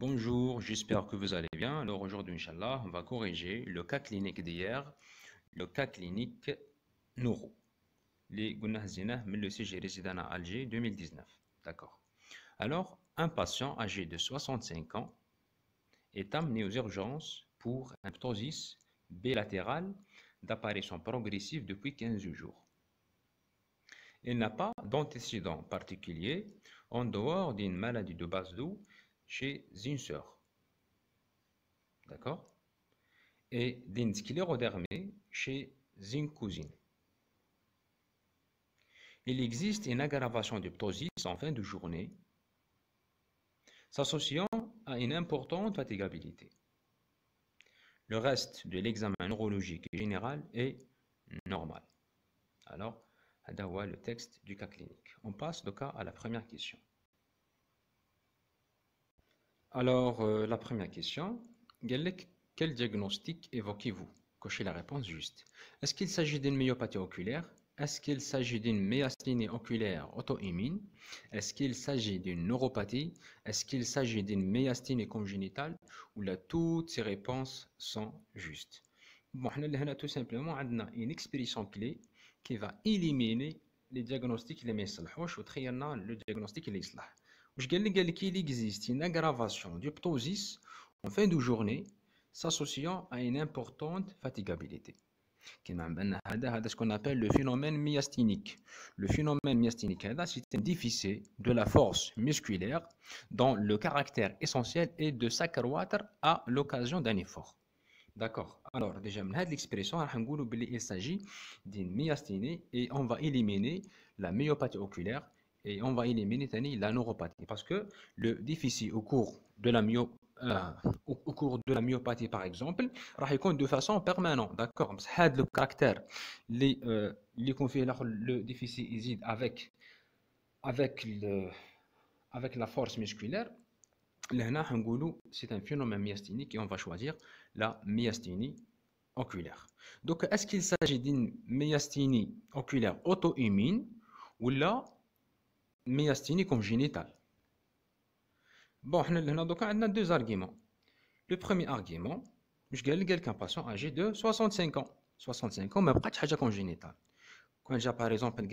Bonjour, j'espère que vous allez bien. Alors aujourd'hui, Inch'Allah, on va corriger le cas clinique d'hier, le cas clinique neuro. Les Gounahzina, mais le CG résident à Alger 2019. D'accord. Alors, un patient âgé de 65 ans est amené aux urgences pour un ptosis bilatéral d'apparition progressive depuis 15 jours. Il n'a pas d'antécédent particulier en dehors d'une maladie de base d'eau chez une sœur. D'accord? Et d'une sclérodermie chez une cousine. Il existe une aggravation du ptosis en fin de journée, s'associant à une importante fatigabilité. Le reste de l'examen neurologique général est normal. Alors, هذا le texte du cas clinique. On passe donc à la première question. Alors, la première question, quel diagnostic évoquez-vous? Cochez la réponse juste. Est-ce qu'il s'agit d'une myopathie oculaire? Est-ce qu'il s'agit d'une myasthénie oculaire auto-immune? Est-ce qu'il s'agit d'une neuropathie? Est-ce qu'il s'agit d'une myasthénie congénitale? Ou là, toutes ces réponses sont justes. Bon, on a tout simplement une expression clé qui va éliminer les diagnostics qui les يصلحوش وتخيلنا le diagnostic اللي يصلح. Il existe une aggravation du ptosis en fin de journée s'associant à une importante fatigabilité. C'est ce qu'on appelle le phénomène myasthénique. Le phénomène myasthénique, c'est un déficit de la force musculaire dont le caractère essentiel est de s'accroître à l'occasion d'un effort. D'accord. Alors, déjà, l'expression, il s'agit d'une myasthénie et on va éliminer la myopathie oculaire et on va éliminer la neuropathie parce que le déficit au cours de la myopathie, par exemple, va de façon permanente. D'accord. Le caractère, les confie le déficit hésite avec, avec la force musculaire. C'est un phénomène myasthénique et on va choisir la myasthénie oculaire. Donc, est-ce qu'il s'agit d'une myasthénie oculaire auto-immune ou la myasthénie congénitale? Bon, on a deux arguments. Le premier argument, je gagne quelqu'un patient âgé de 65 ans. 65 ans, mais pas de chose congénitale. Quand j'ai par exemple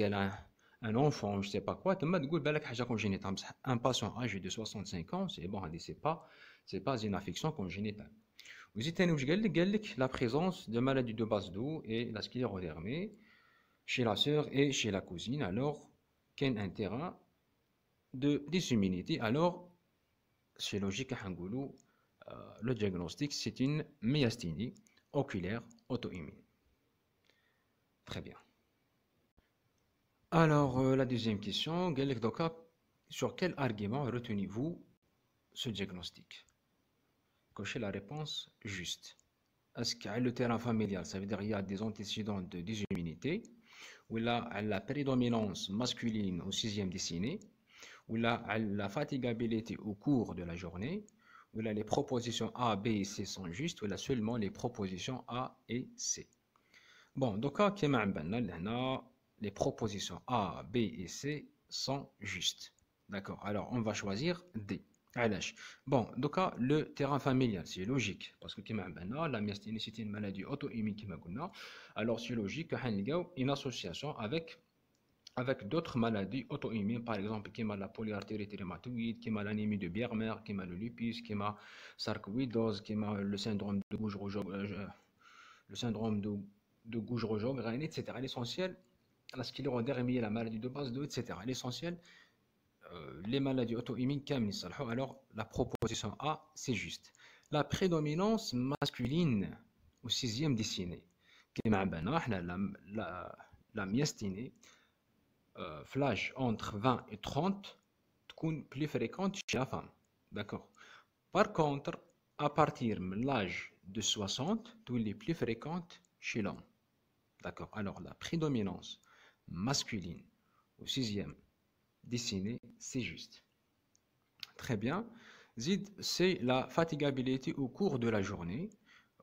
un enfant, je ne sais pas quoi, tu m'as dit que congénitale. Un patient âgé de 65 ans, c'est bon, c'est pas une affection congénitale. Vous dites la présence de maladies de base d'eau et la sclérodermie chez la sœur et chez la cousine, alors qu'il y a un terrain de dysimmunité. Alors, c'est logique à le diagnostic, c'est une myasthénie oculaire auto-immune. Très bien. Alors, la deuxième question, sur quel argument retenez-vous ce diagnostic? Cochez la réponse juste. Est-ce qu'il y a le terrain familial, ça veut dire qu'il y a des antécédents de dysimmunité, ou là, la prédominance masculine au sixième décennie, ou là, la fatigabilité au cours de la journée, où là, les propositions A, B et C sont justes, ou là, seulement les propositions A et C. Bon, donc, les propositions A, B et C sont justes. D'accord, alors on va choisir D. Bon, donc le terrain familial, c'est logique, parce que la myasthénie, c'est une maladie auto-immune, alors c'est logique qu'il y ait une association avec d'autres maladies auto-immunes, par exemple, qui la polyartérite rhumatoïde, qui l'anémie de Biermer, qui le lupus, qui la sarcoïdose, qui le syndrome de Gouge-Rojog, etc. L'essentiel, la sclérodermie, la maladie de base d'eau, etc. L'essentiel, les maladies auto-immunes, alors la proposition A, c'est juste. La prédominance masculine au sixième décennie, qui est la myasthénie, flash entre 20 et 30, plus fréquente chez la femme. D'accord. Par contre, à partir de l'âge de 60, elle est plus fréquente chez l'homme. D'accord. Alors, la prédominance masculine au sixième décennie, c'est juste. Très bien. Zid, c'est la fatigabilité au cours de la journée.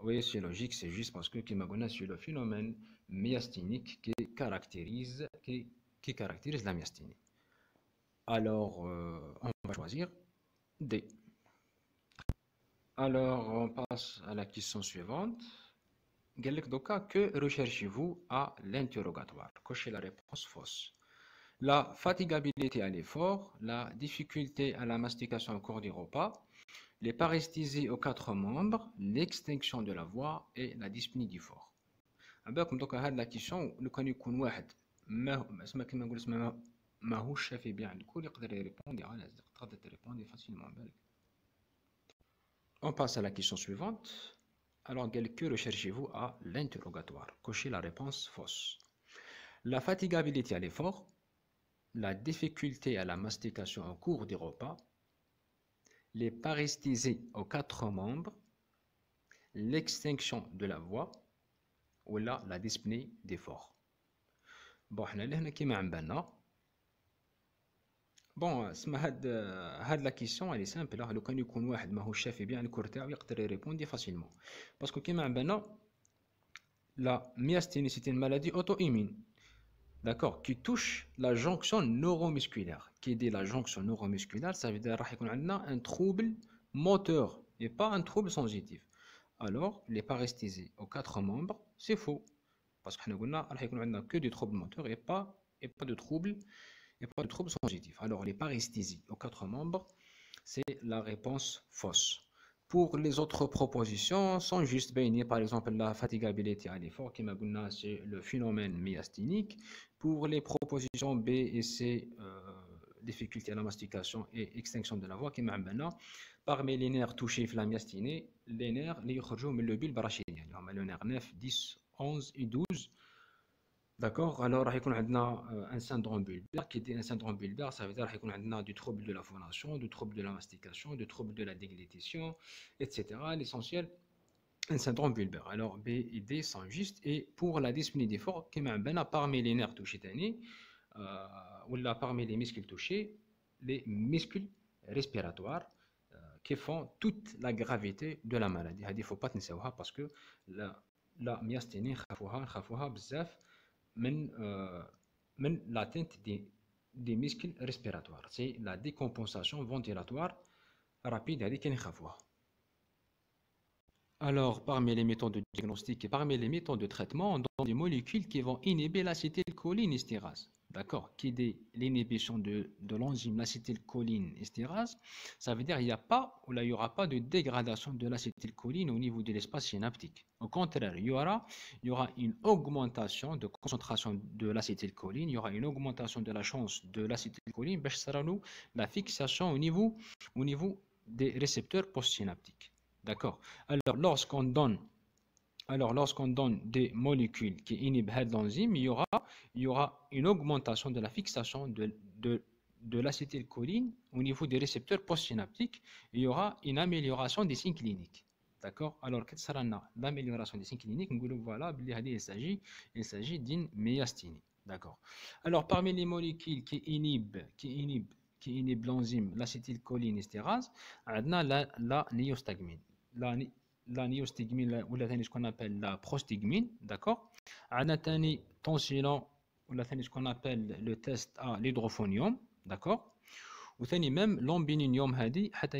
Oui, c'est logique, c'est juste parce que c'est le phénomène myasthénique qui caractérise la myasthénie. Alors, on va choisir D. Alors, on passe à la question suivante. Que recherchez-vous à l'interrogatoire? Cochez la réponse fausse. La fatigabilité à l'effort, la difficulté à la mastication au cours du repas, les paresthésies aux quatre membres, l'extinction de la voix et la dyspnée du fort. عبالكم دوكا هاد لا كيسيون لو كان يكون واحد ما اسمها كيما نقول اسمها ماهوش شافي بيان الكل يقدر يريبوندي على تقدر تريبوندي فاسيلمون بالك. On passe à la question suivante. Alors, que recherchez-vous à l'interrogatoire? Cochez la réponse fausse. La fatigabilité à l'effort, la difficulté à la mastication au cours des repas, les paresthésies aux quatre membres, l'extinction de la voix ou la dyspnée d'effort. Bon, حنا اللي هنا كيما عم بالنا. بون اسمها هاد لا كيسيون اللي سامبل لو كان يكون واحد ماهوش شافي بيان الكور تاعو يقدر يريبوندي فاسيلمون باسكو كيما عم بالنا لا myasthénie c'est une maladie auto-immune. D'accord, qui touche la jonction neuromusculaire. Qui dit la jonction neuromusculaire, ça veut dire qu'il y a un trouble moteur et pas un trouble sensitif. Alors, les paresthésies aux quatre membres, c'est faux. Parce que nous avons que des troubles moteurs et pas de troubles sensitifs. Alors, les paresthésies aux quatre membres, c'est la réponse fausse. Pour les autres propositions, sont juste baignées, par exemple, la fatigabilité à l'effort, qui c'est le phénomène myasthénique. Pour les propositions B et C, difficulté à la mastication et extinction de la voix, qui parmi les nerfs touchés par la myasthénie, les nerfs, les le bulbe brachydien, le nerf 9, 10, 11 et 12. D'accord, alors il y a un syndrome bulbaire. Qui dit un syndrome bulbaire, ça veut dire qu'il y a du trouble de la phonation, du trouble de la mastication, du trouble de la déglutition, etc. L'essentiel, un syndrome bulbaire. Alors B et D sont justes. Et pour la dyspnée d'effort, qui est parmi les nerfs touchés, ou là parmi les muscles touchés, les muscles respiratoires qui font toute la gravité de la maladie. Il ne faut pas le savoir parce que la myasthénie, من l'atteinte des muscles respiratoires. C'est la décompensation ventilatoire rapide. Alors, parmi les méthodes de diagnostic et parmi les méthodes de traitement, on donne des molécules qui vont inhiber l'acétylcholinestérase. D'accord, qui est l'inhibition de l'enzyme l'acétylcholinestérase, ça veut dire qu'il n'y aura pas de dégradation de l'acétylcholine au niveau de l'espace synaptique. Au contraire, il y aura une augmentation de concentration de l'acétylcholine, il y aura une augmentation de la chance de l'acétylcholine, la fixation au niveau des récepteurs postsynaptiques. D'accord. Alors, lorsqu'on donne des molécules qui inhibent l'enzyme, il y aura une augmentation de la fixation de l'acétylcholine au niveau des récepteurs postsynaptiques. Il y aura une amélioration des signes cliniques. D'accord. Alors, qu'est-ce que c'est l'amélioration des signes cliniques? Voilà, il s'agit d'une myasthénie. D'accord. Alors, parmi les molécules qui inhibent l'enzyme l'acétylcholinestérase, on a la néostigmine. La néostigmine, ou ce qu'on appelle la prostigmine, d'accord. On a tension, ou ce qu'on appelle le test à l'hydrophonium, d'accord. Ou même l'ambininium,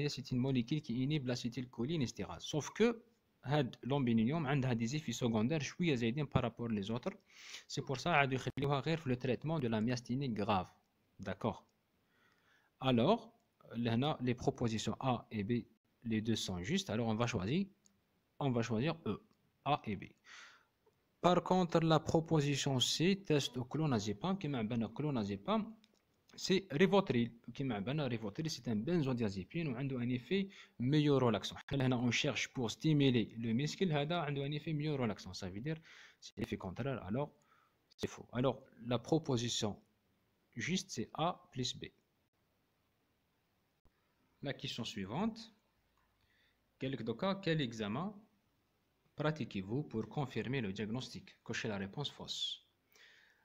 c'est une molécule qui inhibe l'acétylcholinestérase. Sauf que l'ambininium a des effets secondaires par rapport aux autres. C'est pour ça qu'il y a le traitement de la myasthénie grave, d'accord. Alors, les propositions A et B, les deux sont justes. Alors, on va choisir E, A et B. Par contre, la proposition C, test au clonazepam, qui m'a bien clonazepam, c'est Rivotril. Qui m'a bien Rivotril, c'est un benzodiazépine qui a un effet meilleur relaxant. Là, on cherche pour stimuler le muscle, a un effet mieux relaxant. Ça veut dire, c'est l'effet contraire, alors c'est faux. Alors, la proposition juste, c'est A plus B. La question suivante. Quel examen pratiquez-vous pour confirmer le diagnostic? Cochez la réponse fausse.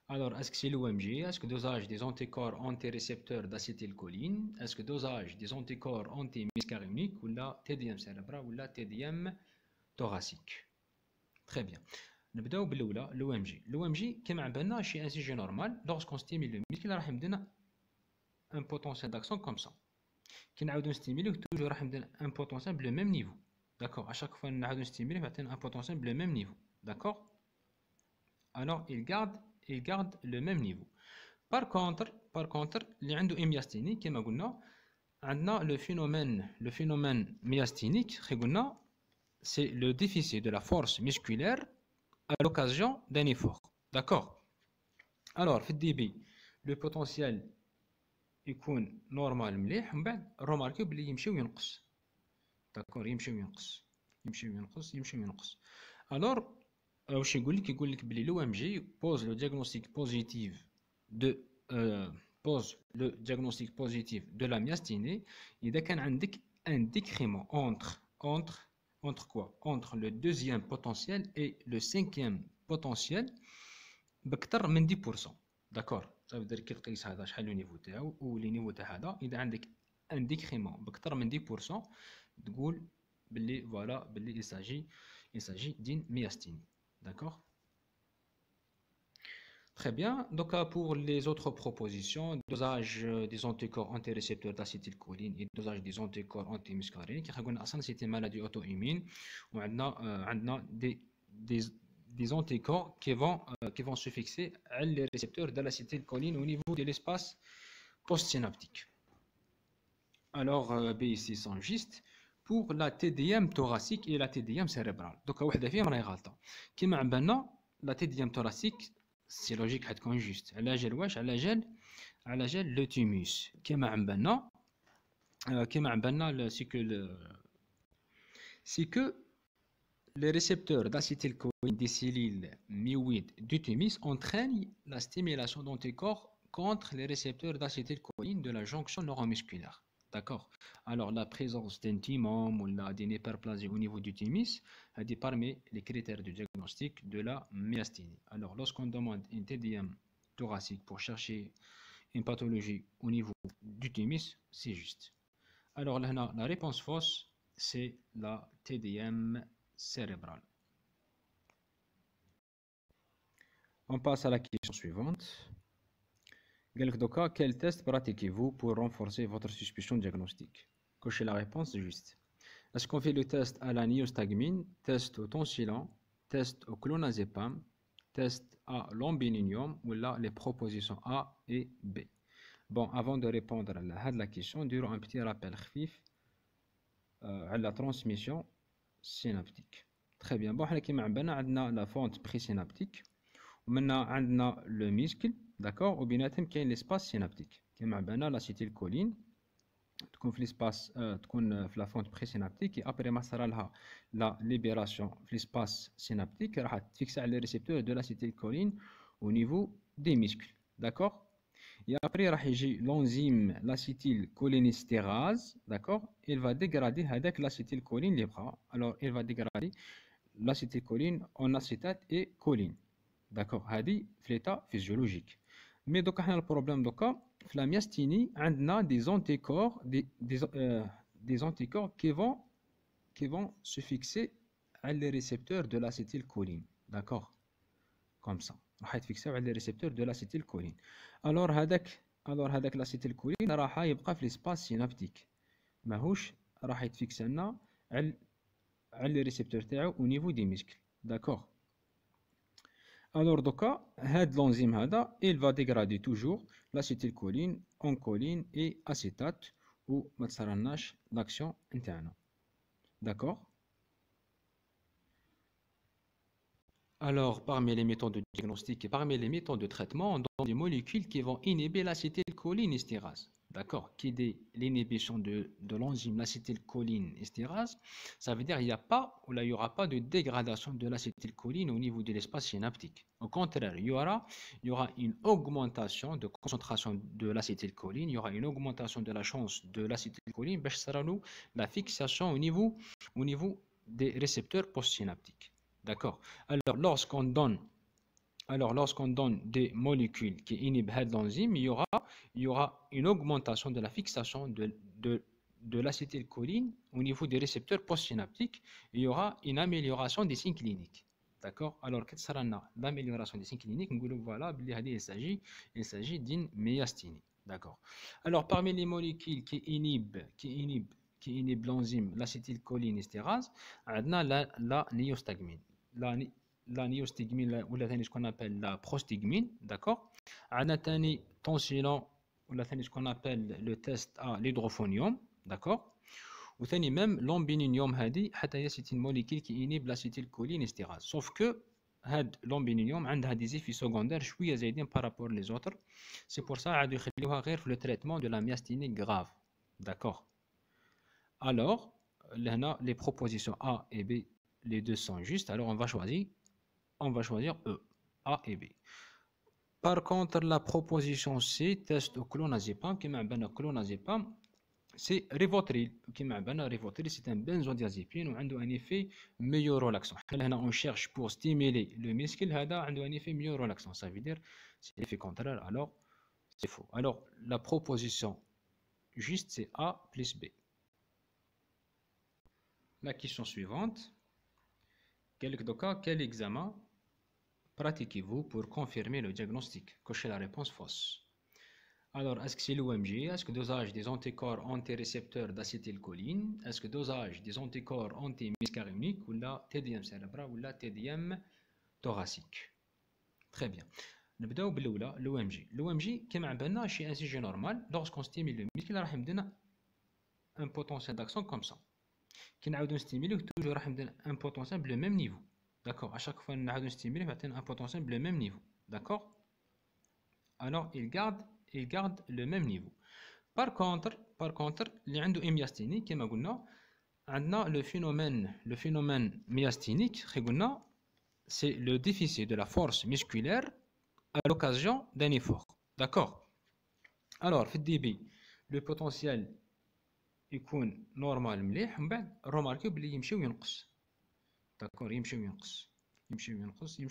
Alors, est-ce que c'est l'OMG? Est-ce que dosage des anticorps antirécepteurs d'acétylcholine? Est-ce que dosage des anticorps antimuscariniques ou la TDM cérébral ou la TDM thoracique? Très bien. نبداو بالاولى l'OMG كما عبالنا chez un sujet normal lorsqu'on stimule le muscle راح يمدنا un potentiel d'action comme ça. Qui n'a pas de stimulé, toujours un potentiel de même niveau. D'accord, à chaque fois qu'on a stimulé, il va atteindre un potentiel le même niveau. D'accord? Alors, il garde le même niveau. Par contre, اللي عنده myasthénie كما قلنا عندنا le phénomène myasthénique قلنا c'est le déficit de la force musculaire à l'occasion d'un effort. D'accord? Alors, في الديبي le potentiel يكون normal مليح ومن بعد remarquez بلي يمشي وينقص. D'accord, يمشي وينقص يمشي وينقص يمشي وينقص. Alors واش يقول لك بلي لو ام جي pose le diagnostic positif de pose le diagnostic positif de la myasthénie إذا كان عندك un décrément entre quoi? Entre le deuxième potentiel et le cinquième potentiel بأكثر من 10%. D'accord, ça veut dire كي تقيس هذا شحال لو نيفو تاعو ولي نيفو تاع هذا إذا عندك un décrément بأكثر من 10% تقول باللي voilà باللي il s'agit d'une myasthénie. D'accord? Très bien. Donc, pour les autres propositions, dosage des anticorps antirécepteurs d'acétylcholine et dosage des anticorps antimuscariniques, c'est une maladie auto-immune où on a des anticorps qui vont se fixer à les récepteurs de l'acétylcholine au niveau de l'espace postsynaptique. Alors, ici sont juste pour la TDM thoracique et la TDM cérébrale. Donc, واحدة فيهم راهي غلطة. كيما عم بالنا la TDM thoracique c'est logique حتكون juste. على جال واش؟ على جال le thymus. كيما عم بالنا c'est que les récepteurs d'acétylcholine des cellules myoïdes du thymus entraînent la stimulation d'anticorps contre les récepteurs d'acétylcholine de la jonction neuromusculaire. D'accord. Alors, la présence d'un thymome ou d'une hyperplasie au niveau du thymus est parmi les critères du diagnostic de la myasthénie. Alors, lorsqu'on demande une TDM thoracique pour chercher une pathologie au niveau du thymus, c'est juste. Alors, là, la réponse fausse, c'est la TDM cérébrale. On passe à la question suivante. Quel test pratiquez-vous pour renforcer votre suspicion diagnostique? Cochez la réponse juste. Est-ce qu'on fait le test à la niostamine, test au tonsillant, test au clonazepam, test à l'ambininium ou là les propositions A et B? Bon, avant de répondre à la question, durant un petit rappel à la transmission synaptique. Très bien. Bon, on a la fente présynaptique. Maintenant, on a le muscle, d'accord, ou bien il y a l'espace synaptique. Comme on a l'acétylcholine, تكون في l'espace تكون في la fente présynaptique et après ما صار لها la libération في l'espace synaptique راح تفيكسي على les récepteurs de l'acétylcholine au niveau des muscles, d'accord. Et après راح يجي l'enzyme l'acétylcholinestérase, d'accord, il va dégrader هذاك l'acétylcholine اللي بقى. Alors il va dégrader l'acétylcholine en acétate et choline. D'accord, هذه في l'état physiologique. Mais donc le problème donc la myasthénie, on a des anticorps qui vont se fixer à les récepteurs de l'acétylcholine. D'accord, comme ça. On va fixer à les récepteurs de l'acétylcholine. Alors هذاك l'acétylcholine راح يبقى في l'espace synaptique. ماهوش راح يتفيكس لنا على les récepteurs تاعو au niveau des muscles. D'accord. Alors, l'enzyme il va dégrader toujours l'acétylcholine en choline et acétate ou l'action interne. D'accord? Alors, parmi les méthodes de diagnostic et parmi les méthodes de traitement, on donne des molécules qui vont inhiber l'acétylcholinestérase. D'accord? Qui dit l'inhibition de l'enzyme l'acétylcholinestérase, ça veut dire qu'il n'y aura pas de dégradation de l'acétylcholine au niveau de l'espace synaptique. Au contraire, il y aura une augmentation de concentration de l'acétylcholine, il y aura une augmentation de la chance de l'acétylcholine, la fixation au niveau des récepteurs postsynaptiques. D'accord? Alors, lorsqu'on donne des molécules qui inhibent l'enzyme, il y aura une augmentation de la fixation de l'acétylcholine au niveau des récepteurs postsynaptiques. Il y aura une amélioration des signes cliniques. D'accord? Alors, qu'est-ce que c'est l'amélioration des signes cliniques? Voilà, il s'agit d'une myasthénie. D'accord? Alors, parmi les molécules qui inhibent qui inhibe l'enzyme l'acétylcholinestérase, عندنا la néostigmine. La néostigmine ou ce qu'on appelle la prostigmine, d'accord. عندنا ثاني tensilan ou ce qu'on appelle le test à l'hydrophonium, d'accord. وثاني même l'ambininium هذه حتى هي c'est une molécule qui inhibe l'acétylcholinestérase, sauf que هاد l'ambininium عندها des effets secondaires شويه زايدين par rapport les autres, c'est pour ça عادوا يخليوها غير في le traitement de la myasthénie grave, d'accord. Alors là les propositions A et B les deux sont justes, alors on va choisir E, A et B. Par contre la proposition C, test au clonazepam, qui m'a bien clonazepam, c'est Rivotril. Rivotril, c'est un benzodiazépine ou a un effet mieux relaxant. Là, on cherche pour stimuler le muscle, il a un effet mieux relaxant. Ça veut dire c'est l'effet contraire, alors c'est faux. Alors la proposition juste, c'est A plus B. La question suivante. Quel examen pratiquez-vous pour confirmer le diagnostic? Cochez la réponse fausse. Alors, est-ce que c'est l'OMG? Est-ce que dosage des anticorps antirécepteurs d'acétylcholine? Est-ce que dosage des anticorps anti-muscariniques ou la TDM cérébral ou la TDM thoracique? Très bien. نبداو بالاولى l'OMG. l'OMG كما عبالنا شي ان سي جي نورمال lorsqu'on stimule le muscle راح يمدنا un potentiel d'action comme ça. كي نعاودو نستيميليو توجور راح يمدنا un potentiel بلو ميم نيفو. D'accord. À chaque fois نعاودو نستيميليو يعطينا un potentiel بلو ميم نيفو. D'accord. Alors il garde le même niveau. Par contre, اللي عنده myasthénie كما قلنا عندنا le phénomène myasthénique قلنا c'est le déficit de la force musculaire à l'occasion d'un effort. D'accord. Alors في الديبي le potentiel يكون نورمال مليح ومن بعد remarquez بلي يمشي وينقص. D'accord. يمشي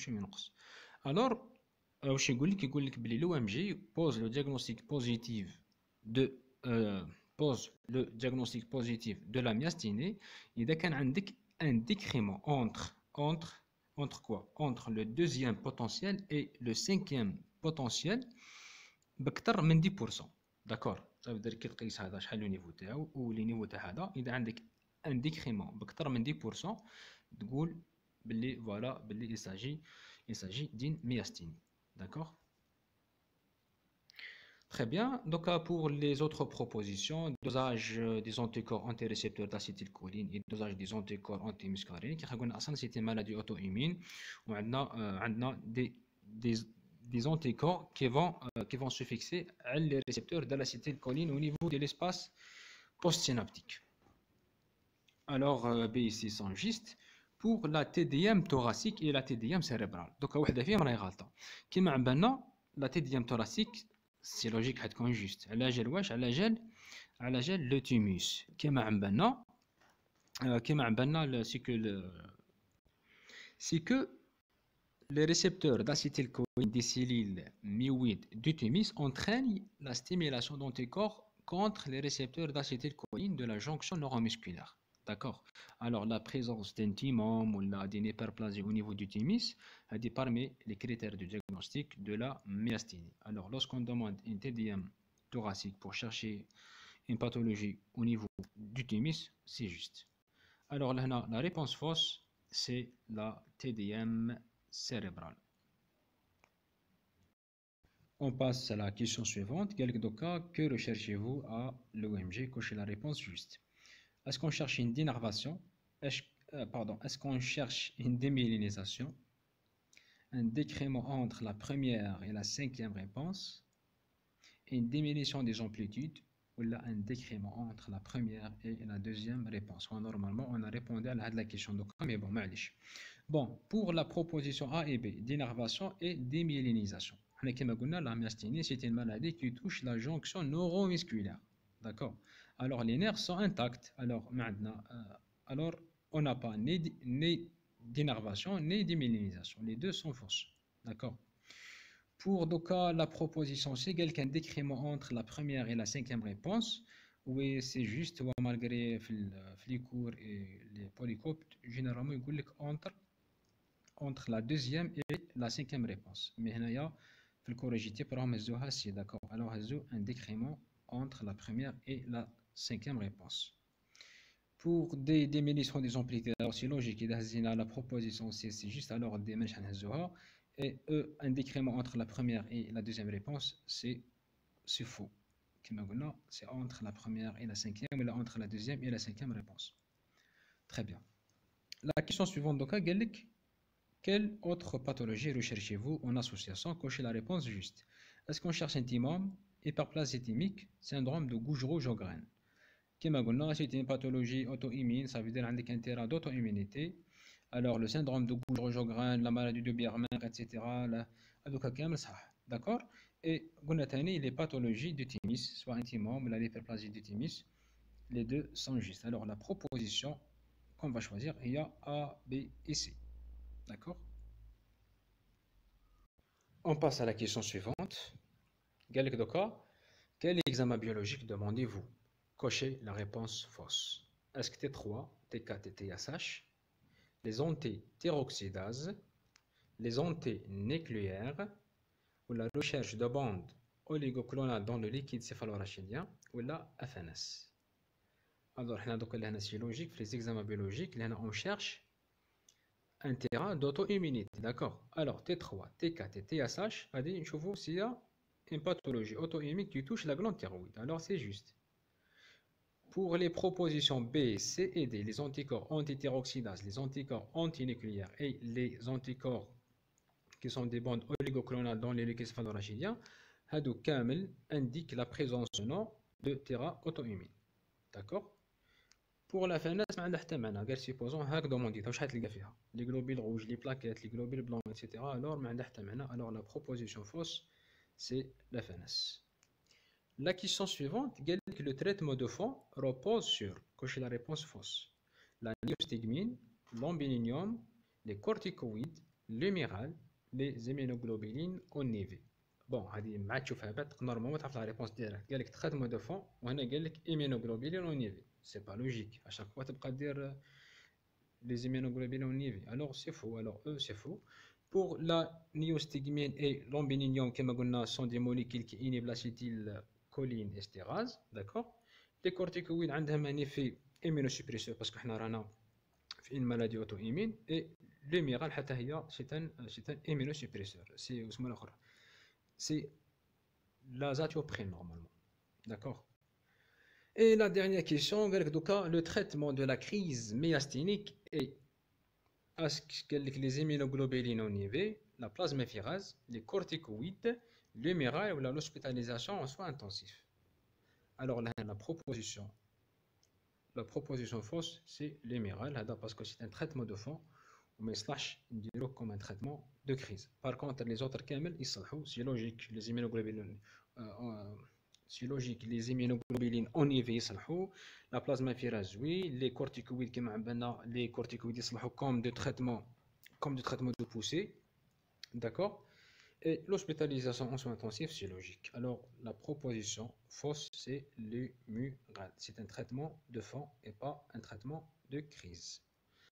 وينقص. Alors واش يقول لك بلي لو ام جي pose le diagnostic positif de la myasthénie اذا كان عندك un décrément entre quoi, entre le deuxième potentiel et le cinquième potentiel بكثر من 10%. d'accord. ça veut dire كي تقيس هذا شحال لو نيفو تاعو ولي نيفو تاع هذا اذا عندك un décrément بكثر من 10% تقول بلي voilà بلي il s'agit d'une myasthénie. D'accord. Très bien. Donc, pour les autres propositions, dosage des anticorps antirécepteurs d'acétylcholine et dosage des anticorps antimuscariniques, c'est une maladie auto-immune. On a des anticorps qui vont se fixer à les récepteurs de l'acétylcholine au niveau de l'espace postsynaptique. Alors, B ici sont justes. Pour la TDM thoracique et la TDM cérébrale. Donc, واحدة فيهم راهي غلطة. كيما عبالنا la TDM thoracique c'est logique حتكون juste. على جال واش؟ على جال le thymus. كيما عبالنا c'est que les récepteurs d'acétylcholine des cellules myoïdes du thymus entraînent la stimulation d'anticorps contre les récepteurs d'acétylcholine de la jonction neuromusculaire. D'accord. Alors la présence d'un thymome ou d'une hyperplasie au niveau du thymus est parmi les critères de diagnostic de la myasthénie. Alors lorsqu'on demande une TDM thoracique pour chercher une pathologie au niveau du thymus, c'est juste. Alors là, la réponse fausse, c'est la TDM cérébrale. On passe à la question suivante. Quelques cas, que recherchez-vous à l'OMG? Cochez la réponse juste. Est-ce qu'on cherche une dénervation? Est-ce qu'on cherche une démyélinisation? Un décrément entre la première et la cinquième réponse? Une diminution des amplitudes? Ou là, un décrément entre la première et la deuxième réponse? Normalement, on a répondu à la question. Donc, mais bon, معليش. Bon, pour la proposition A et B, dénervation et démyélinisation. La myasthénie, c'est une maladie qui touche la jonction neuromusculaire. D'accord. Alors les nerfs sont intacts. Alors maintenant, on n'a pas ni d'énervation ni démyélinisation. Les deux sont fausses. D'accord. Pour donc, la proposition C, quelqu'un décrément entre la première et la cinquième réponse. Oui, c'est juste. Malgré les cours et les polycopes, généralement, ils disent entre la deuxième et la cinquième réponse. Mais il y a le corrigité pour c'est d'accord. Alors, un décrément entre la première et la cinquième réponse. Pour des milices ou des amplitudes, alors c'est logique, il y a la proposition c'est juste alors des mentions et un décrément entre la première et la deuxième réponse, c'est faux. C'est entre la première et la cinquième, ou entre la deuxième et la cinquième réponse. Très bien. La question suivante, donc, quelle autre pathologie recherchez-vous en association? Cochez la réponse juste. Est-ce qu'on cherche un thymome, hyperplasie thymique, syndrome de Gougerot-Sjogren? C'est une pathologie auto-immune, ça veut dire qu'il y a un terrain d'auto-immunité. Alors, le syndrome de Gougerot-Sjogren, la maladie de Birman, etc. D'accord? Et les pathologies du thymus, soit un thymome, l'hyperplasie du thymus, les deux sont justes. Alors, la proposition qu'on va choisir, il y a A, B et C. D'accord? On passe à la question suivante. Quel examen biologique demandez-vous? Cochez la réponse fausse. Est-ce que T3, T4 et TSH, les anti-thyroxydases, les antinucléaires, ou la recherche de bandes oligoclonales dans le liquide céphalorachidien, ou la FNS? Alors, c'est logique, les examens biologiques, on cherche un terrain d'auto-immunité, d'accord? Alors, T3, T4 et TSH, je vous s'il y a une pathologie auto-immune qui touche la glande thyroïde. Alors, c'est juste. Pour les propositions B, C et D, les anticorps antithyroxydases, les anticorps antinucléaires et les anticorps qui sont des bandes oligoclonales dans les liquides céphalorachidien, Hadou Kamel indique la présence ou non de terrain auto-immune. D'accord? Pour la FNS, supposons les globules rouges, les plaquettes, les globules blancs, etc. Alors la proposition fausse, c'est la FNS. La question suivante, le traitement de fond repose sur, cochez la réponse fausse, la niostigmine, l'ambininium, les corticoïdes, l'humiral, les immunoglobulines ONIV. Bon, normalement, tu as la réponse directe. Il y a le traitement de fond, on a les immunoglobulines ONIV. C'est pas logique. À chaque fois, tu peux dire les immunoglobulines ONIV. Alors, c'est faux. Alors, c'est faux. Pour la niostigmine et l'ambininium, comme sont des molécules qui inhibent l'acétylcholine estérase, d'accord? Les corticoïdes ont un effet immunosuppresseur parce qu'on a une maladie auto-immune et l'humiral c'est un immunosuppresseur. C'est l'azatioprine normalement, d'accord? Et la dernière question, le traitement de la crise myasthénique est les immunoglobulines ONIV, la plasmaphérase, les corticoïdes, l'humiral ou l'hospitalisation en soins intensifs. Alors la proposition fausse, c'est l'humiral, parce que c'est un traitement de fond, mais slash comme un traitement de crise. Par contre, les autres camels, c'est logique, les immunoglobulines. C'est logique, les immunoglobulines ONIV la plasmaphérase, oui, les corticoïdes les corticoïdes comme de traitement de poussée, d'accord? Et l'hospitalisation en soins intensifs, c'est logique. Alors, la proposition fausse, c'est l'humiral. C'est un traitement de fond et pas un traitement de crise.